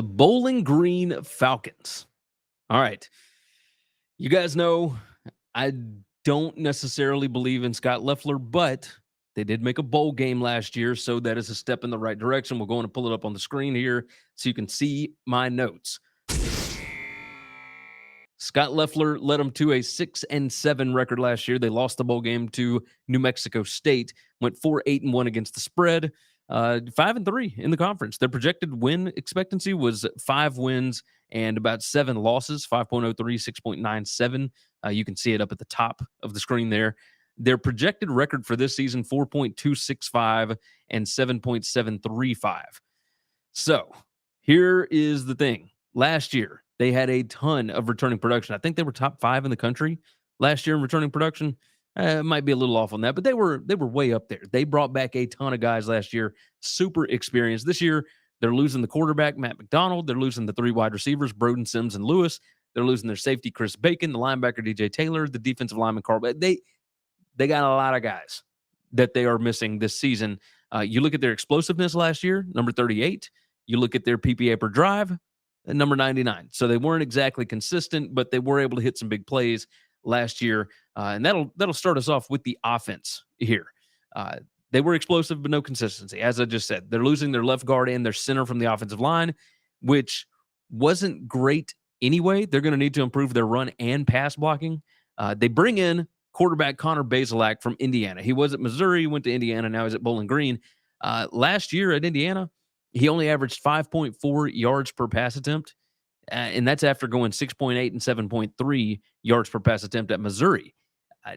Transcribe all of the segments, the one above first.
The Bowling Green Falcons. All right. You guys know I don't necessarily believe in Scott Leffler, but they did make a bowl game last year, so that is a step in the right direction. We're going to pull it up on the screen here so you can see my notes. Scott Leffler led them to a 6-7 record last year. They lost the bowl game to New Mexico State, went 4-8-1 against the spread, 5-3 in the conference. Their projected win expectancy was 5 wins and about 7 losses, 5.03, 6.97. You can see it up at the top of the screen there. Their projected record for this season, 4.265 and 7.735. So here is the thing. Last year, they had a ton of returning production. I think they were top 5 in the country last year in returning production. It might be a little off on that, but they were way up there. They brought back a ton of guys last year, super experienced. This year, they're losing the quarterback, Matt McDonald. They're losing the 3 wide receivers, Broden, Sims, and Lewis. They're losing their safety, Chris Bacon, the linebacker, DJ Taylor, the defensive lineman, Carl. They got a lot of guys that they are missing this season. You look at their explosiveness last year, number 38. You look at their PPA per drive, number 99. So they weren't exactly consistent, but they were able to hit some big plays last year. And that'll start us off with the offense here. They were explosive, but no consistency. As I just said, they're losing their left guard and their center from the offensive line, which wasn't great anyway. They're going to need to improve their run and pass blocking. They bring in quarterback Connor Bazelak from Indiana. He was at Missouri, went to Indiana, now he's at Bowling Green. Last year at Indiana, he only averaged 5.4 yards per pass attempt, and that's after going 6.8 and 7.3 yards per pass attempt at Missouri.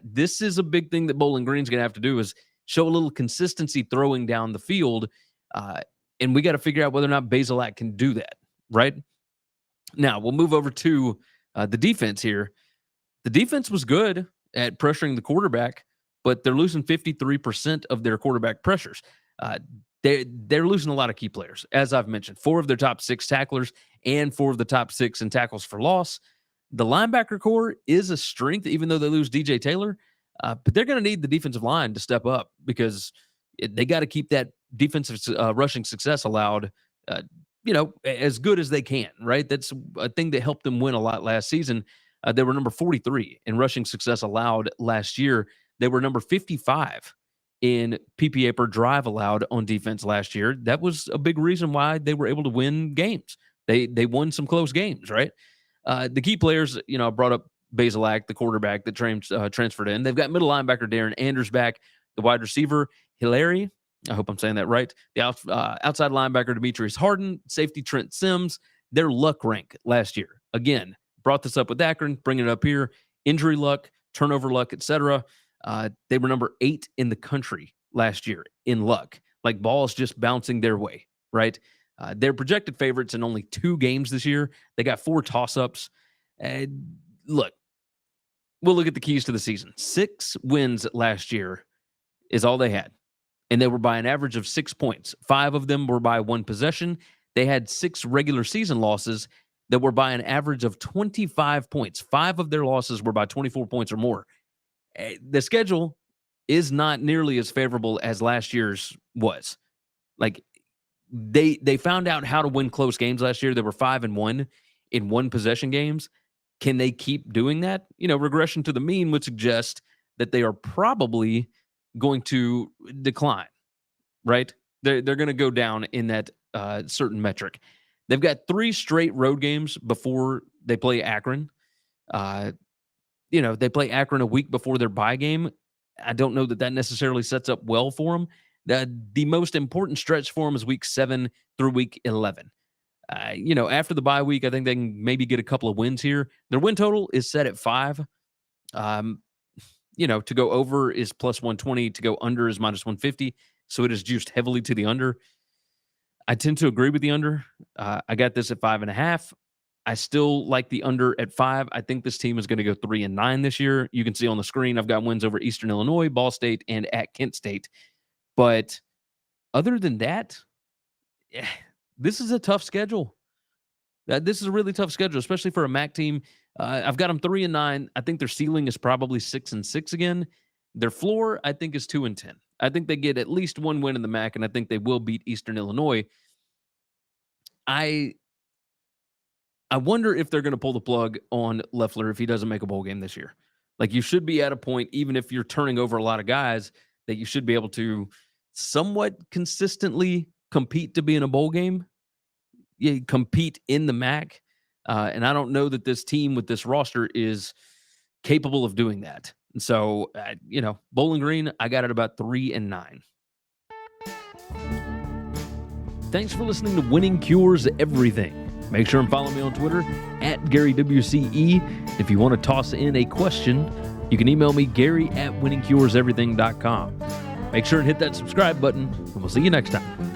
This is a big thing that Bowling Green's going to have to do is show a little consistency throwing down the field, and we got to figure out whether or not Bazelak can do that, right? Now, we'll move over to the defense here. The defense was good at pressuring the quarterback, but they're losing 53% of their quarterback pressures. They're losing a lot of key players. As I've mentioned, 4 of their top 6 tacklers and 4 of the top 6 in tackles for loss. The linebacker core is a strength, even though they lose DJ Taylor. But they're going to need the defensive line to step up because they got to keep that defensive rushing success allowed, as good as they can, right? That's a thing that helped them win a lot last season. They were number 43 in rushing success allowed last year. They were number 55 in PPA per drive allowed on defense last year. That was a big reason why they were able to win games. They won some close games, right? The key players, I brought up Bazelak, the quarterback that transferred in. They've got middle linebacker Darren Anders back, the wide receiver Hilary. I hope I'm saying that right. The outside linebacker Demetrius Harden, safety Trent Sims. Their luck rank last year. Again, brought this up with Akron, bringing it up here. Injury luck, turnover luck, etc. They were number 8 in the country last year in luck. Like balls just bouncing their way, right? They're projected favorites in only 2 games this year. They got 4 toss-ups. Look, we'll look at the keys to the season. 6 wins last year is all they had. And they were by an average of 6 points. 5 of them were by 1 possession. They had 6 regular season losses that were by an average of 25 points. 5 of their losses were by 24 points or more. The schedule is not nearly as favorable as last year's was. Like they found out how to win close games last year. They were 5-1 in 1 possession games. Can they keep doing that? Regression to the mean would suggest that they are probably going to decline, right? They're going to go down in that certain metric. They've got 3 straight road games before they play Akron. They play Akron a week before their bye game. I don't know that necessarily sets up well for them. The most important stretch for them is week 7 through week 11. After the bye week, I think they can maybe get a couple of wins here. Their win total is set at 5. To go over is plus 120. To go under is minus 150. So it is juiced heavily to the under. I tend to agree with the under. I got this at 5.5. I still like the under at 5. I think this team is going to go 3-9 this year. You can see on the screen, I've got wins over Eastern Illinois, Ball State, and at Kent State. But other than that, this is a tough schedule. This is a really tough schedule, especially for a MAC team. I've got them 3-9. I think their ceiling is probably 6-6 again. Their floor, I think, is 2-10. I think they get at least 1 win in the MAC, and I think they will beat Eastern Illinois. I I wonder if they're going to pull the plug on Leffler if he doesn't make a bowl game this year. Like, you should be at a point, even if you're turning over a lot of guys, that you should be able to somewhat consistently compete to be in a bowl game. Yeah, compete in the MAC. And I don't know that this team with this roster is capable of doing that. And so, Bowling Green, I got it about 3-9. Thanks for listening to Winning Cures Everything. Make sure and follow me on Twitter at GaryWCE. If you want to toss in a question, you can email me, Gary@winningcureseverything.com. Make sure and hit that subscribe button, and we'll see you next time.